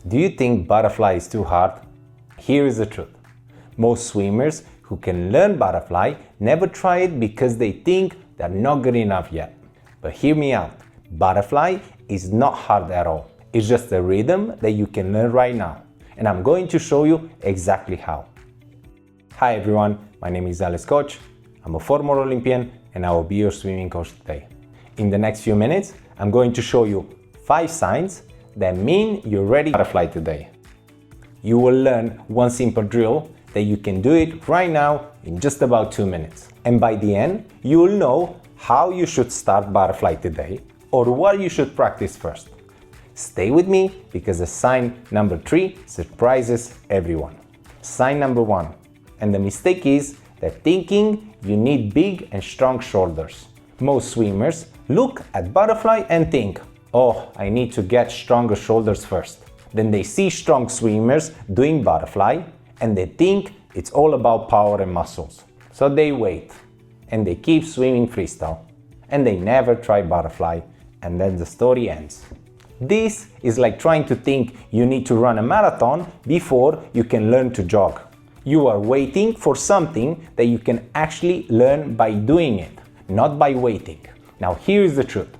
Do you think butterfly is too hard? Here is the truth. Most swimmers who can learn butterfly never try it because they think they're not good enough yet. But hear me out. Butterfly is not hard at all. It's just a rhythm that you can learn right now. And I'm going to show you exactly how. Hi everyone, my name is Alexandru Coci. I'm a former Olympian and I will be your swimming coach today. In the next few minutes, I'm going to show you 5 signs that mean you're ready to butterfly today. You will learn one simple drill that you can do it right now in just about 2 minutes. And by the end, you will know how you should start butterfly today or what you should practice first. Stay with me because the sign number 3 surprises everyone. Sign number 1. And the mistake is that thinking you need big and strong shoulders. Most swimmers look at butterfly and think, oh, I need to get stronger shoulders first. Then they see strong swimmers doing butterfly and they think it's all about power and muscles. So they wait and they keep swimming freestyle and they never try butterfly, and then the story ends. This is like trying to think you need to run a marathon before you can learn to jog. You are waiting for something that you can actually learn by doing it, not by waiting. Now here is the truth.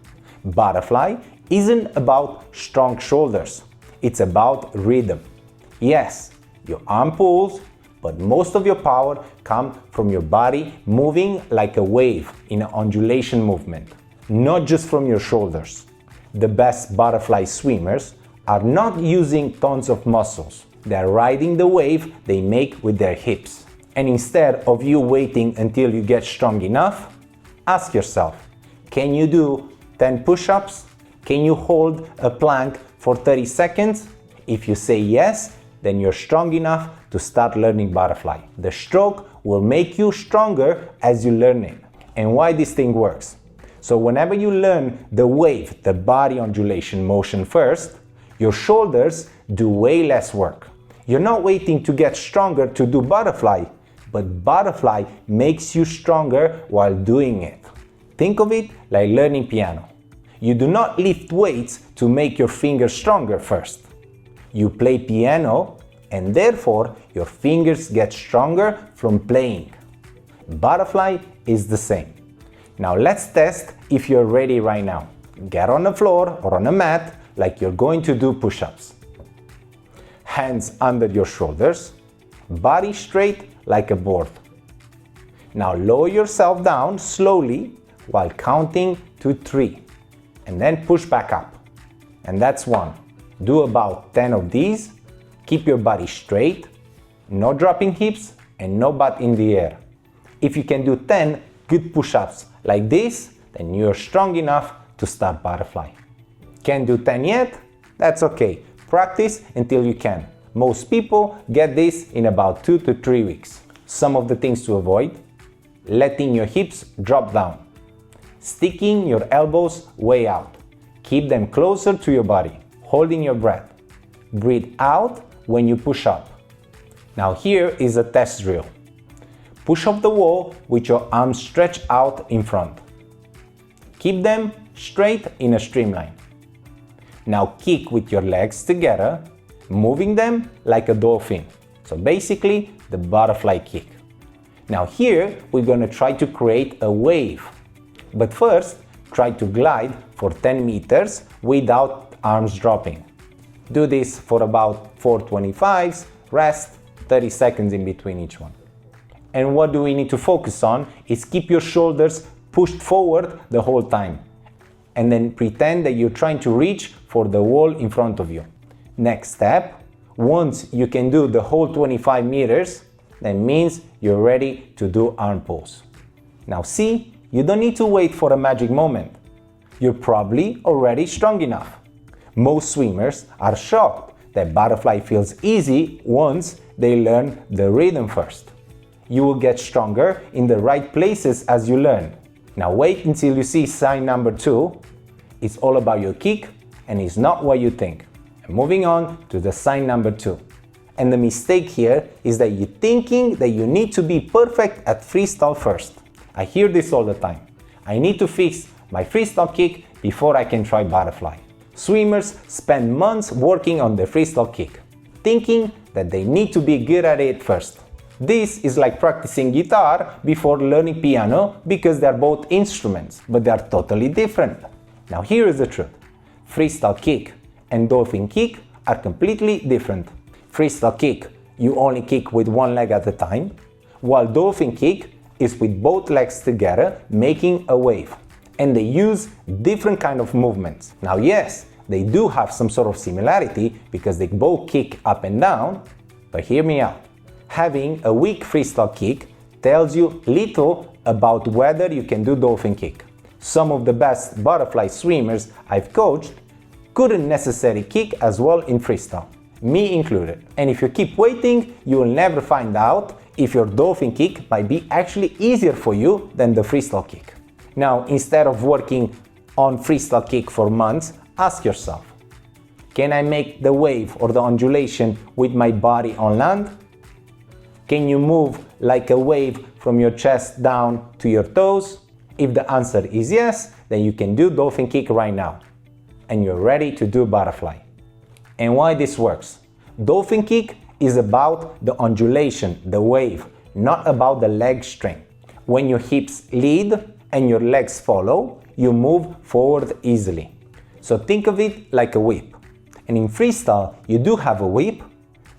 Butterfly isn't about strong shoulders. It's about rhythm. Yes, your arm pulls, but most of your power comes from your body moving like a wave in an undulation movement, not just from your shoulders. The best butterfly swimmers are not using tons of muscles. They're riding the wave they make with their hips. And instead of you waiting until you get strong enough, ask yourself, can you do 10 push-ups? Can you hold a plank for 30 seconds? If you say yes, then you're strong enough to start learning butterfly. The stroke will make you stronger as you learn it. And why this thing works? So whenever you learn the wave, the body undulation motion first, your shoulders do way less work. You're not waiting to get stronger to do butterfly, but butterfly makes you stronger while doing it. Think of it like learning piano. You do not lift weights to make your fingers stronger first. You play piano and therefore your fingers get stronger from playing. Butterfly is the same. Now let's test if you're ready right now. Get on the floor or on a mat like you're going to do push-ups. Hands under your shoulders, body straight like a board. Now lower yourself down slowly while counting to 3 and then push back up. And that's 1. Do about 10 of these. Keep your body straight, no dropping hips and no butt in the air. If you can do 10 good push-ups like this, then you're strong enough to start butterfly. Can't do 10 yet? That's okay. Practice until you can. Most people get this in about 2 to 3 weeks. Some of the things to avoid: letting your hips drop down, sticking your elbows way out, keep them closer to your body, holding your breath, breathe out when you push up. Now here is a test drill. Push off the wall with your arms stretched out in front. Keep them straight in a streamline. Now kick with your legs together, moving them like a dolphin. So basically the butterfly kick. Now here we're going to try to create a wave. But first, try to glide for 10 meters without arms dropping. Do this for about 4 25s, rest 30 seconds in between each one. And what do we need to focus on is keep your shoulders pushed forward the whole time. And then pretend that you're trying to reach for the wall in front of you. Next step, once you can do the whole 25 meters, that means you're ready to do arm pulls. Now see, you don't need to wait for a magic moment. You're probably already strong enough. Most swimmers are shocked that butterfly feels easy once they learn the rhythm first. You will get stronger in the right places as you learn. Now wait until you see sign number 2. It's all about your kick and it's not what you think. And moving on to the sign number 2. And the mistake here is that you're thinking that you need to be perfect at freestyle first. I hear this all the time. I need to fix my freestyle kick before I can try butterfly. Swimmers spend months working on their freestyle kick, thinking that they need to be good at it first. This is like practicing guitar before learning piano because they are both instruments, but they are totally different. Now here is the truth. Freestyle kick and dolphin kick are completely different. Freestyle kick, you only kick with one leg at a time, while dolphin kick is with both legs together making a wave. And they use different kind of movements. Now yes, they do have some sort of similarity because they both kick up and down, but hear me out. Having a weak freestyle kick tells you little about whether you can do dolphin kick. Some of the best butterfly swimmers I've coached couldn't necessarily kick as well in freestyle, me included. And if you keep waiting, you will never find out if your dolphin kick might be actually easier for you than the freestyle kick. Now, instead of working on freestyle kick for months, ask yourself, can I make the wave or the undulation with my body on land? Can you move like a wave from your chest down to your toes? If the answer is yes, then you can do dolphin kick right now, and you're ready to do butterfly. And why this works? Dolphin kick is about the undulation, the wave, not about the leg strength. When your hips lead and your legs follow, you move forward easily. So think of it like a whip. And in freestyle, you do have a whip,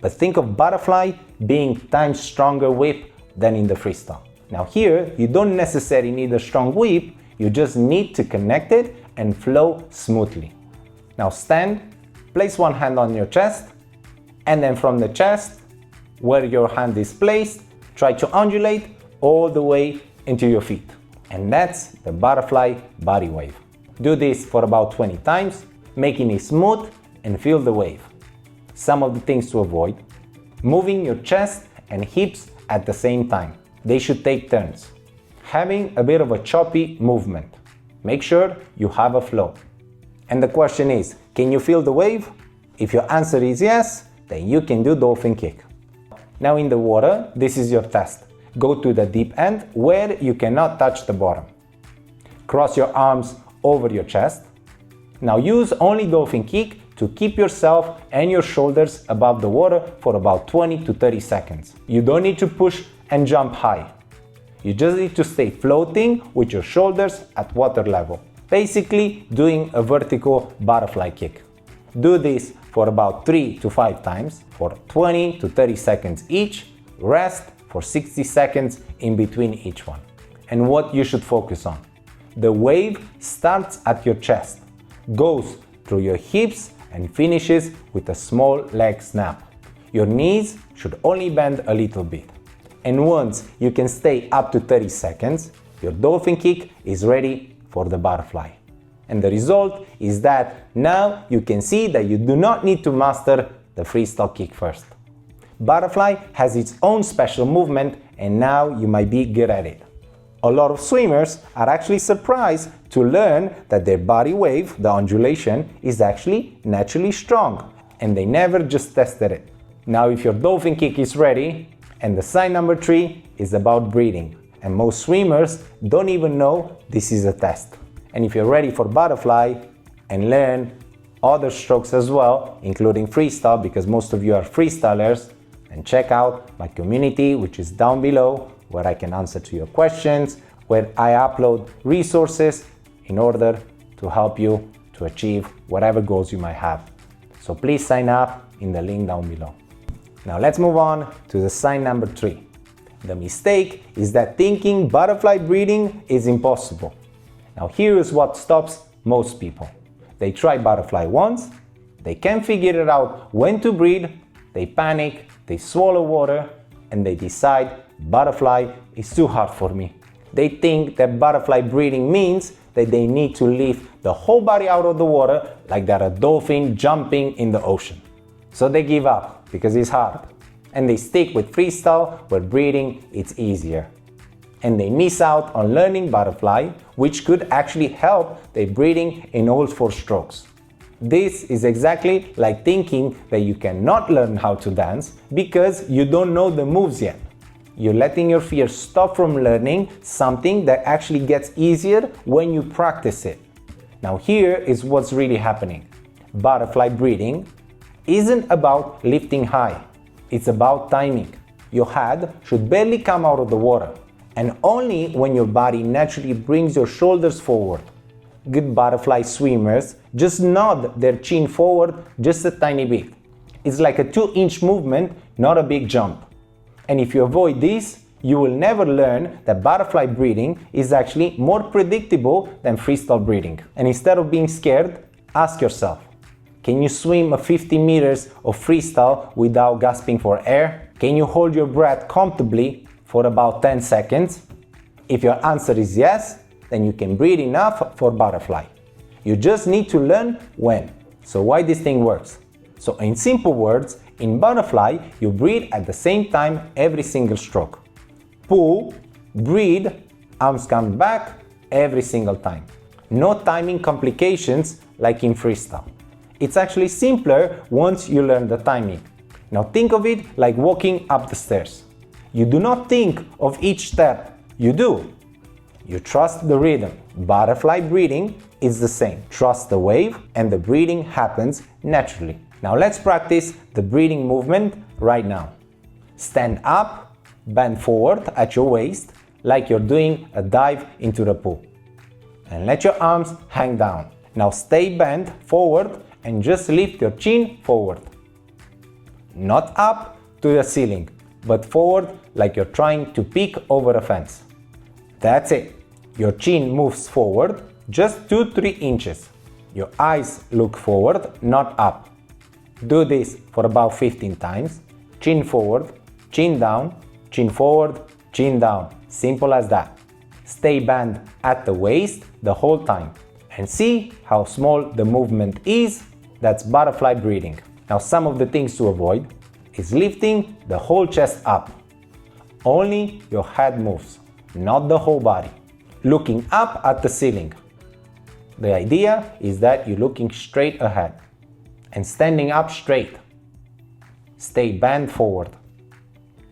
but think of butterfly being times stronger whip than in the freestyle. Now here, you don't necessarily need a strong whip, you just need to connect it and flow smoothly. Now stand, place one hand on your chest, and then from the chest, where your hand is placed, try to undulate all the way into your feet. And that's the butterfly body wave. Do this for about 20 times, making it smooth and feel the wave. Some of the things to avoid: moving your chest and hips at the same time. They should take turns. Having a bit of a choppy movement. Make sure you have a flow. And the question is, can you feel the wave? If your answer is yes, then you can do dolphin kick. Now in the water, this is your test. Go to the deep end where you cannot touch the bottom. Cross your arms over your chest. Now use only dolphin kick to keep yourself and your shoulders above the water for about 20 to 30 seconds. You don't need to push and jump high. You just need to stay floating with your shoulders at water level. Basically doing a vertical butterfly kick. Do this for about 3 to 5 times for 20 to 30 seconds each. Rest for 60 seconds in between each one. And what you should focus on. The wave starts at your chest, goes through your hips and finishes with a small leg snap. Your knees should only bend a little bit. And once you can stay up to 30 seconds, your dolphin kick is ready for the butterfly. And the result is that now you can see that you do not need to master the freestyle kick first. Butterfly has its own special movement and now you might be good at it. A lot of swimmers are actually surprised to learn that their body wave, the undulation, is actually naturally strong and they never just tested it. Now if your dolphin kick is ready, and the sign number 3 is about breathing, and most swimmers don't even know this is a test. And if you're ready for butterfly and learn other strokes as well, including freestyle, because most of you are freestylers, and check out my community, which is down below, where I can answer to your questions, where I upload resources in order to help you to achieve whatever goals you might have. So please sign up in the link down below. Now let's move on to the sign number 3. The mistake is that thinking butterfly breathing is impossible. Now here is what stops most people. They try butterfly once, they can't figure it out when to breathe, they panic, they swallow water, and they decide butterfly is too hard for me. They think that butterfly breathing means that they need to lift the whole body out of the water like they're a dolphin jumping in the ocean. So they give up because it's hard. And they stick with freestyle where breathing is easier. And they miss out on learning butterfly, which could actually help their breathing in all 4 strokes. This is exactly like thinking that you cannot learn how to dance because you don't know the moves yet. You're letting your fear stop from learning something that actually gets easier when you practice it. Now here is what's really happening. Butterfly breathing isn't about lifting high, it's about timing. Your head should barely come out of the water, and only when your body naturally brings your shoulders forward. Good butterfly swimmers just nod their chin forward just a tiny bit. It's like a 2-inch movement, not a big jump. And if you avoid this, you will never learn that butterfly breathing is actually more predictable than freestyle breathing. And instead of being scared, ask yourself, can you swim 50 meters of freestyle without gasping for air? Can you hold your breath comfortably for about 10 seconds? If your answer is yes, then you can breathe enough for butterfly. You just need to learn when. So why this thing works? So in simple words, in butterfly, you breathe at the same time every single stroke. Pull, breathe, arms come back every single time. No timing complications like in freestyle. It's actually simpler once you learn the timing. Now think of it like walking up the stairs. You do not think of each step, you do. You trust the rhythm. Butterfly breathing is the same. Trust the wave and the breathing happens naturally. Now let's practice the breathing movement right now. Stand up, bend forward at your waist like you're doing a dive into the pool. And let your arms hang down. Now stay bent forward and just lift your chin forward. Not up to the ceiling, but forward like you're trying to peek over a fence. That's it. Your chin moves forward just 2-3 inches. Your eyes look forward, not up. Do this for about 15 times. Chin forward, chin down, chin forward, chin down. Simple as that. Stay bent at the waist the whole time. And see how small the movement is? That's butterfly breathing. Now some of the things to avoid is lifting the whole chest up. Only your head moves, not the whole body. Looking up at the ceiling. The idea is that you're looking straight ahead and standing up straight. Stay bent forward.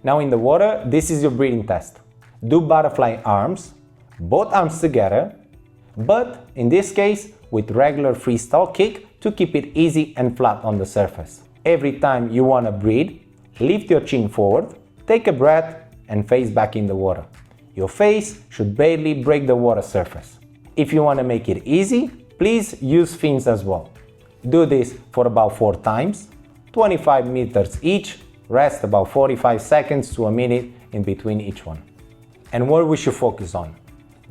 Now in the water, this is your breathing test. Do butterfly arms, both arms together, but in this case with regular freestyle kick to keep it easy and flat on the surface. Every time you want to breathe, lift your chin forward, take a breath and face back in the water. Your face should barely break the water surface. If you want to make it easy, please use fins as well. Do this for about 4 times, 25 meters each, rest about 45 seconds to a minute in between each one. And what we should focus on?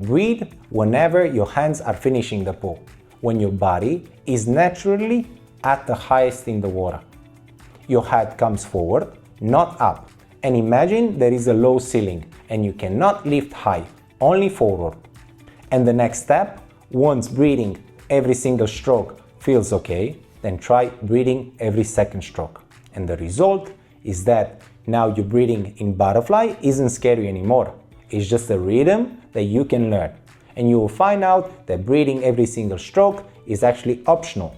Breathe whenever your hands are finishing the pull, when your body is naturally at the highest in the water. Your head comes forward, not up. And imagine there is a low ceiling and you cannot lift high, only forward. And the next step, once breathing every single stroke feels okay, then try breathing every second stroke. And the result is that now your breathing in butterfly isn't scary anymore. It's just a rhythm that you can learn. And you will find out that breathing every single stroke is actually optional.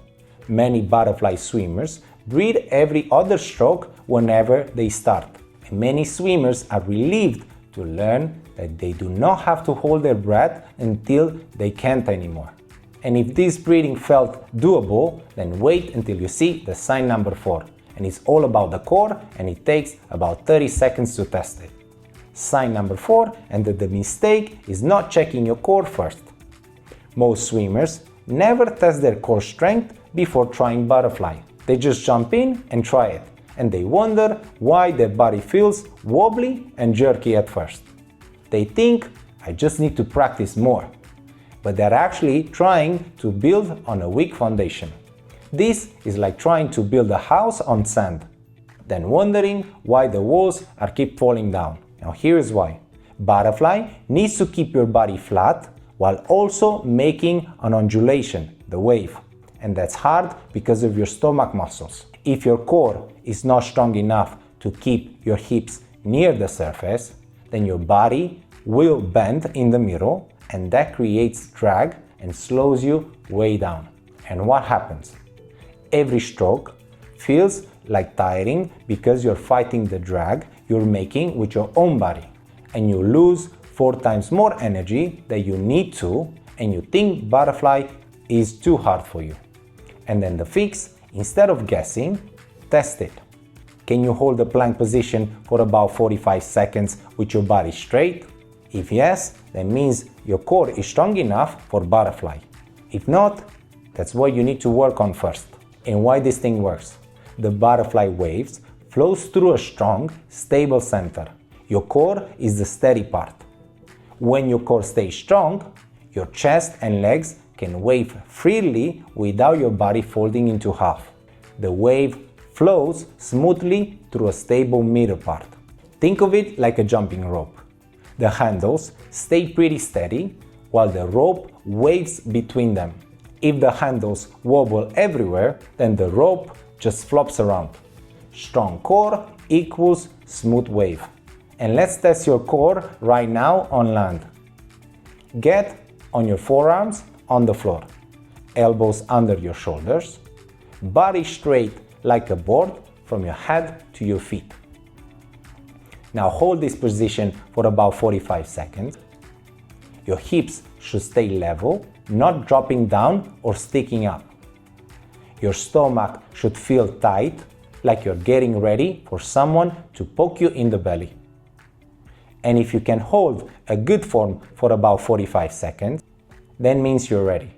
Many butterfly swimmers breathe every other stroke whenever they start. And many swimmers are relieved to learn that they do not have to hold their breath until they can't anymore. And if this breathing felt doable, then wait until you see the sign number 4. And it's all about the core and it takes about 30 seconds to test it. Sign number 4, and the mistake is not checking your core first. Most swimmers never test their core strength before trying butterfly. They just jump in and try it, and they wonder why their body feels wobbly and jerky at first. They think, I just need to practice more. But they're actually trying to build on a weak foundation. This is like trying to build a house on sand, then wondering why the walls are keep falling down. Now here's why. Butterfly needs to keep your body flat while also making an undulation, the wave. And that's hard because of your stomach muscles. If your core is not strong enough to keep your hips near the surface, then your body will bend in the middle, and that creates drag and slows you way down. And what happens? Every stroke feels like tiring because you're fighting the drag you're making with your own body, and you lose 4 times more energy that you need to, and you think butterfly is too hard for you. And then the fix, instead of guessing, test it. Can you hold the plank position for about 45 seconds with your body straight? If yes, that means your core is strong enough for butterfly. If not, that's what you need to work on first. And why this thing works. The butterfly waves flows through a strong, stable center. Your core is the steady part. When your core stays strong, your chest and legs can wave freely without your body folding into half. The wave flows smoothly through a stable middle part. Think of it like a jumping rope. The handles stay pretty steady while the rope waves between them. If the handles wobble everywhere, then the rope just flops around. Strong core equals smooth wave. And let's test your core right now on land. Get on your forearms on the floor, elbows under your shoulders, body straight like a board from your head to your feet. Now hold this position for about 45 seconds. Your hips should stay level, not dropping down or sticking up. Your stomach should feel tight, like you're getting ready for someone to poke you in the belly. And if you can hold a good form for about 45 seconds, that means you're ready.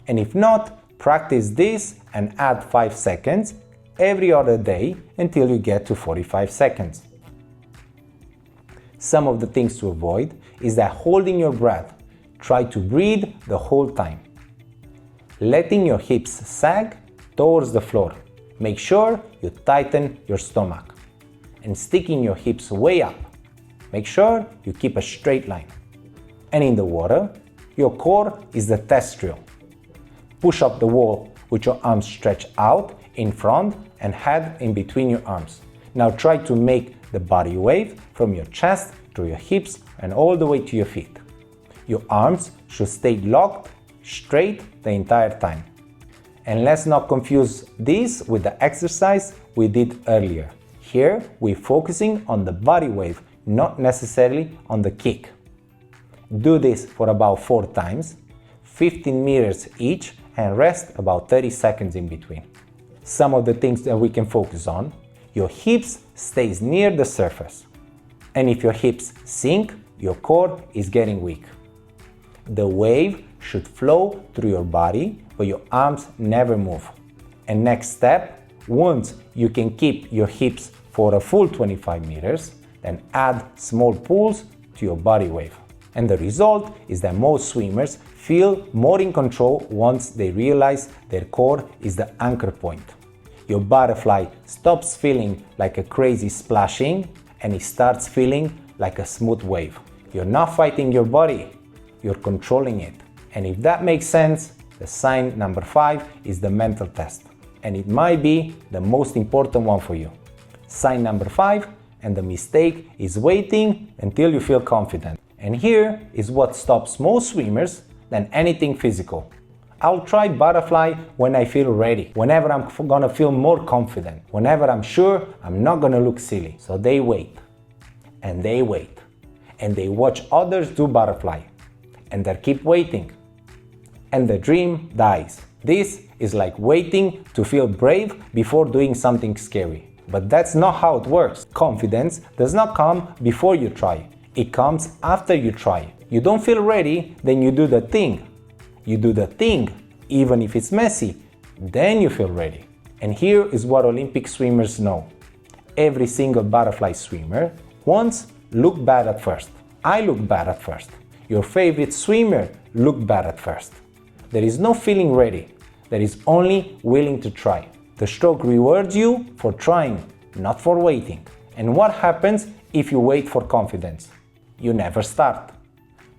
And if not, practice this and add 5 seconds every other day until you get to 45 seconds. Some of the things to avoid is that holding your breath, try to breathe the whole time. Letting your hips sag towards the floor. Make sure you tighten your stomach. And sticking your hips way up. Make sure you keep a straight line. And in the water, your core is the test drill. Push up the wall with your arms stretched out in front and head in between your arms. Now try to make the body wave from your chest to your hips and all the way to your feet. Your arms should stay locked straight the entire time. And let's not confuse this with the exercise we did earlier. Here we're focusing on the body wave, not necessarily on the kick. Do this for about 4 times, 15 meters each, and rest about 30 seconds in between. Some of the things that we can focus on: your hips stays near the surface. And if your hips sink, your core is getting weak. The wave should flow through your body, but your arms never move. And next step, once you can keep your hips for a full 25 meters, then add small pulls to your body wave. And the result is that most swimmers feel more in control once they realize their core is the anchor point. Your butterfly stops feeling like a crazy splashing and it starts feeling like a smooth wave. You're not fighting your body, you're controlling it. And if that makes sense, the sign number 5 is the mental test. And it might be the most important one for you. Sign number 5, and the mistake is waiting until you feel confident. And here is what stops most swimmers than anything physical. I'll try butterfly when I feel ready, whenever I'm gonna feel more confident, whenever I'm sure I'm not gonna look silly. So they wait, and they wait, and they watch others do butterfly, and they keep waiting, and the dream dies. This is like waiting to feel brave before doing something scary. But that's not how it works. Confidence does not come before you try. It comes after you try. You don't feel ready, then you do the thing. You do the thing, even if it's messy, then you feel ready. And here is what Olympic swimmers know. Every single butterfly swimmer once looked bad at first. I looked bad at first. Your favorite swimmer looked bad at first. There is no feeling ready. There is only willing to try. The stroke rewards you for trying, not for waiting. And what happens if you wait for confidence? You never start.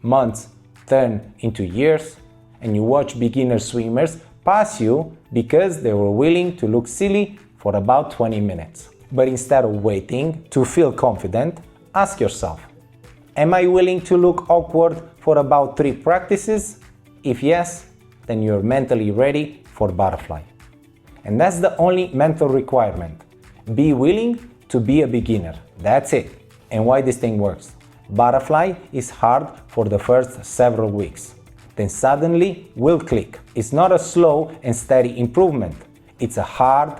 Months turn into years, and you watch beginner swimmers pass you because they were willing to look silly for about 20 minutes. But instead of waiting to feel confident, ask yourself, am I willing to look awkward for about 3 practices? If yes, then you're mentally ready for butterfly. And that's the only mental requirement. Be willing to be a beginner. That's it. And why this thing works. Butterfly is hard for the first several weeks. then suddenly will click. It's not a slow and steady improvement. It's a hard,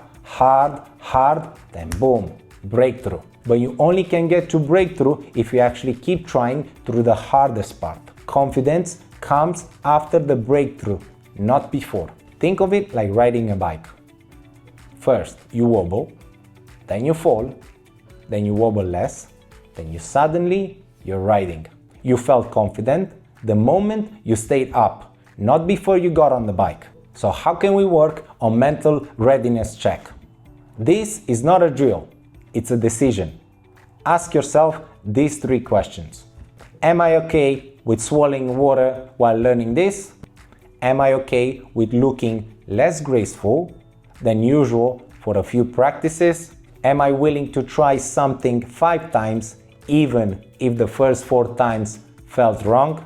then boom, breakthrough. But you only can get to breakthrough if you actually keep trying through the hardest part. Confidence comes after the breakthrough, not before. Think of it like riding a bike. First, you wobble, then you fall, then you wobble less, then you're riding. You felt confident the moment you stayed up, not before you got on the bike. So how can we work on mental readiness check? This is not a drill, it's a decision. Ask yourself these 3 questions. Am I okay with swallowing water while learning this? Am I okay with looking less graceful than usual for a few practices? Am I willing to try something 5 times even if the first 4 times felt wrong?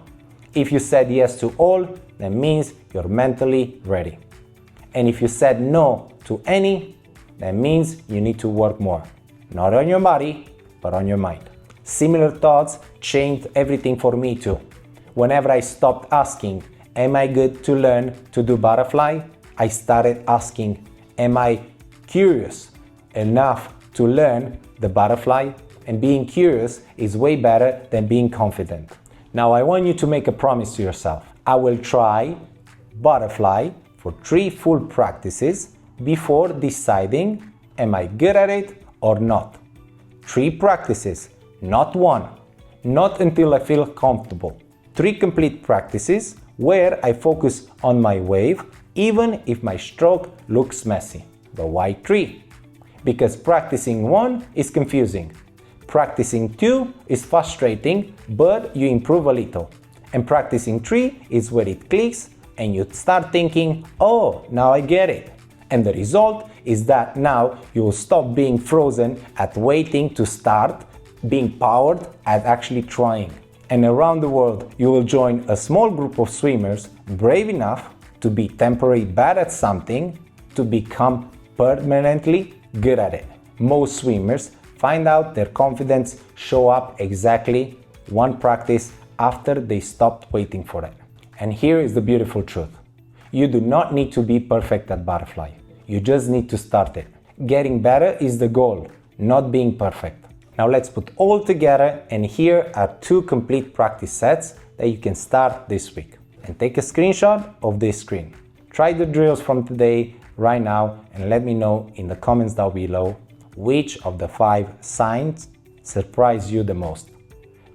If you said yes to all, that means you're mentally ready. And if you said no to any, that means you need to work more. Not on your body, but on your mind. Similar thoughts changed everything for me too. Whenever I stopped asking, am I good to learn to do butterfly? I started asking, am I curious enough to learn the butterfly? And being curious is way better than being confident. Now I want you to make a promise to yourself. I will try butterfly for 3 full practices before deciding am I good at it or not. 3 practices, not 1. Not until I feel comfortable. 3 complete practices where I focus on my wave even if my stroke looks messy. But why 3? Because practicing 1 is confusing. Practicing 2 is frustrating, but you improve a little. And practicing 3 is where it clicks and you start thinking, oh, now I get it. And the result is that now you will stop being frozen at waiting to start, being powered at actually trying. And around the world, you will join a small group of swimmers brave enough to be temporarily bad at something to become permanently good at it. Most swimmers find out their confidence show up exactly 1 practice after they stopped waiting for it. And here is the beautiful truth. You do not need to be perfect at butterfly. You just need to start it. Getting better is the goal, not being perfect. Now let's put all together, and here are 2 complete practice sets that you can start this week. And take a screenshot of this screen. Try the drills from today right now and let me know in the comments down below which of the 5 signs surprised you the most.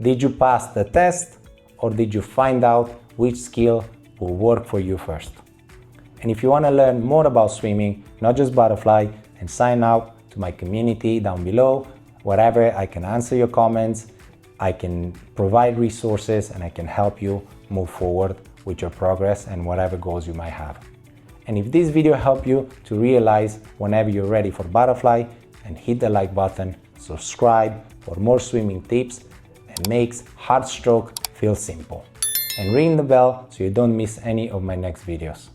Did you pass the test, or did you find out which skill will work for you first? And if you want to learn more about swimming, not just butterfly, then sign up to my community down below. Wherever I can answer your comments, I can provide resources, and I can help you move forward with your progress and whatever goals you might have. And if this video helped you to realize whenever you're ready for butterfly, and hit the like button, subscribe for more swimming tips that makes hard stroke feel simple. And ring the bell so you don't miss any of my next videos.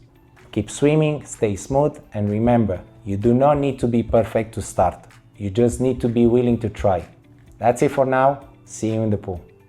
Keep swimming, stay smooth, and remember, you do not need to be perfect to start. You just need to be willing to try. That's it for now. See you in the pool.